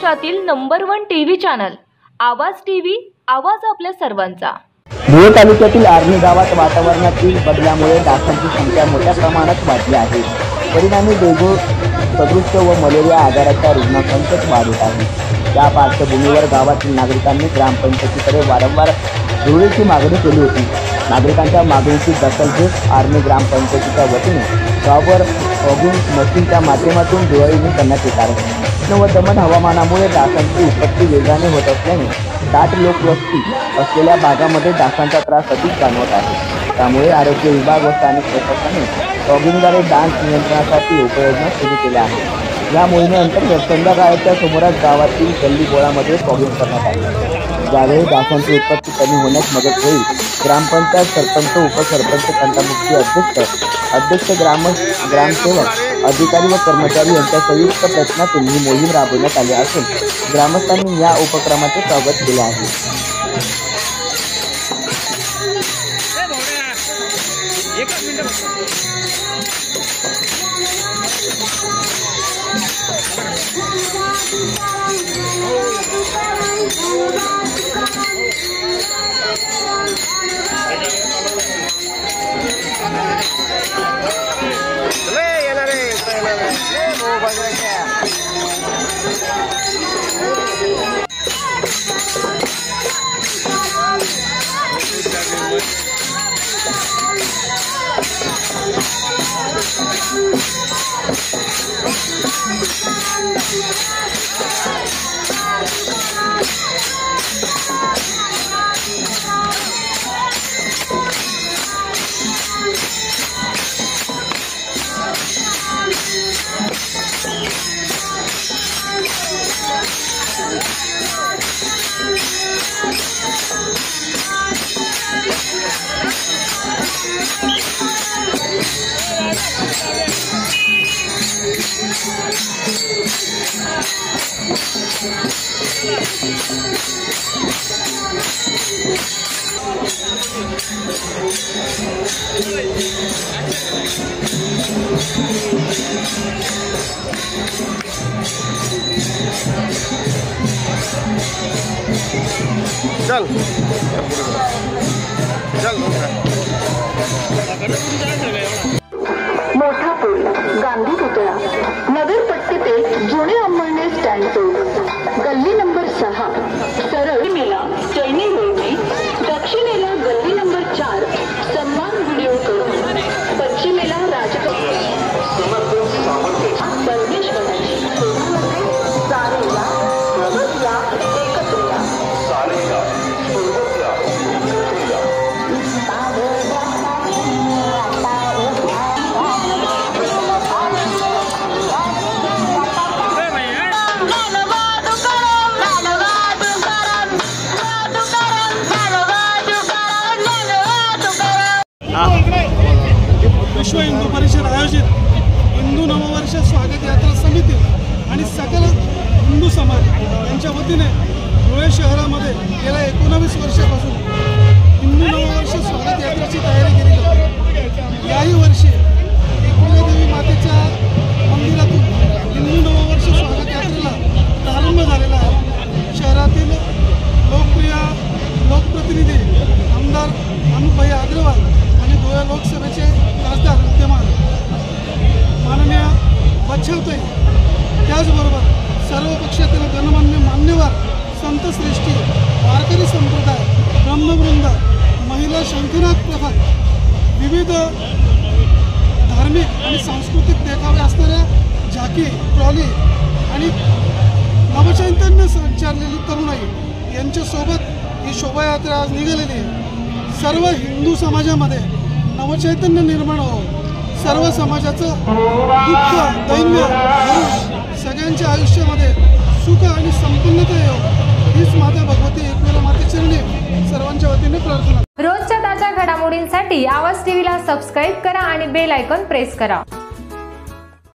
महाराष्ट्रातील number 1 TV channel आवाज TV, आवाज आपल्या सर्वांचा। धुळे तालुक्यातील आर्णी गावात वातावरणातील बदलामुळे डासांची संख्या मोठ्या प्रमाणात वाढली आहे। परिणामी डेंग्यू सदृश व मलेरिया आजाराच्या रुग्णसंख्येत वाढ होत आहे। या पार्श्वभूमीवर गावातील नागरिकांनी ग्रामपंचायतीकडे वारंवार धुळेची मागणी केली होती। नागरिकांच्या मागणीची दखल घेत आर्णी ग्रामपंचायतीच्या वतीने गावभर फॉगिंग मशीनच्या माध्यमातून धुळवणी करण्यात येत आहे। उष्ण व दमट हवामानामुळे डासांची उत्पत्ती वेगाने होत असल्याने दाट लोकवस्ती असलेल्या भागामध्ये डासांचा त्रास अधिक जाणवत आहे। त्यामुळे आरोग्य विभाग व स्थानिक प्रशासनाने फॉगिंगद्वारे डास नियंत्रणासाठी उपाययोजना सुरू केल्या आहेत। या मोहिमेअंतर्गत संध्याकाळच्या सुमारास गावातील गल्लीबोळामध्ये फॉगिंग करण्यात आले। ज्यावेळी डासांची उत्पत्ती कमी होण्यास मदत होईल। ग्रामपंचायत सरपंच, उपसरपंच, तंटामुक्ती अध्यक्ष, ग्रामसेवक, अधिकारी व कर्मचारी यांच्या संयुक्त प्रयत्नातून ही मोहीम राबवण्यात आली असून ग्रामस्थांनी या उपक्रमाचे स्वागत केले आहे। चल मोठा पूल, गांधी पुतळा, नगरपट्टी ते जुने अंमळने स्टँड चौक, गल्ली नंबर 6, सरळ मेला चैनी रोडने, दक्षिणेला गल्ली नंबर 4 सन्मान व्हिडिओ करून, पश्चिमेला विश्व हिंदू परिषद आयोजित हिंदू नववर्ष स्वागत यात्रा समिती आणि सकल हिंदू समाज यांच्या वतीने धुळे शहरामध्ये गेल्या 19 वर्षापासून हिंदू नववर्ष स्वागत यात्रेची तयारी केली जाते। याही वर्षी एकविरादेवी मातेच्या मंदिरातून हिंदू नववर्ष स्वागत यात्रेला प्रारंभ झालेला आहे। शहरातील लोकप्रिय लोकप्रतिनिधी आमदार अनुपभाई अग्रवाल आणि धुळे लोकसभेचे खासदार विद्यमान माननीय बच्चावताई, त्याचबरोबर सर्व पक्षातील गणमान्य मान्यवर, संतश्रेष्ठी, वारकरी संप्रदाय, ब्रह्मवृंद, महिला शंखनाद पथक, विविध धार्मिक आणि सांस्कृतिक देखावे असणाऱ्या झाकी, ट्रॉली आणि नवचैतन्य संचारलेली तरुणाई यांच्यासोबत ही शोभायात्रा आज निघालेली आहे। सर्व हिंदू समाजामध्ये नवचैतन्य निर्माण हो, सर्व समाजाचं दुःख दैन्य सगळ्यांच्या आयुष्यामध्ये सुख आणि संपन्नता येऊ, हीच माता भगवती एकविरा मातेचरणी सर्वांच्या वतीने प्रार्थना। रोजच्या ताज्या घडामोडींसाठी आवाज टीव्हीला सबस्क्राईब करा आणि बेल आयकॉन प्रेस करा।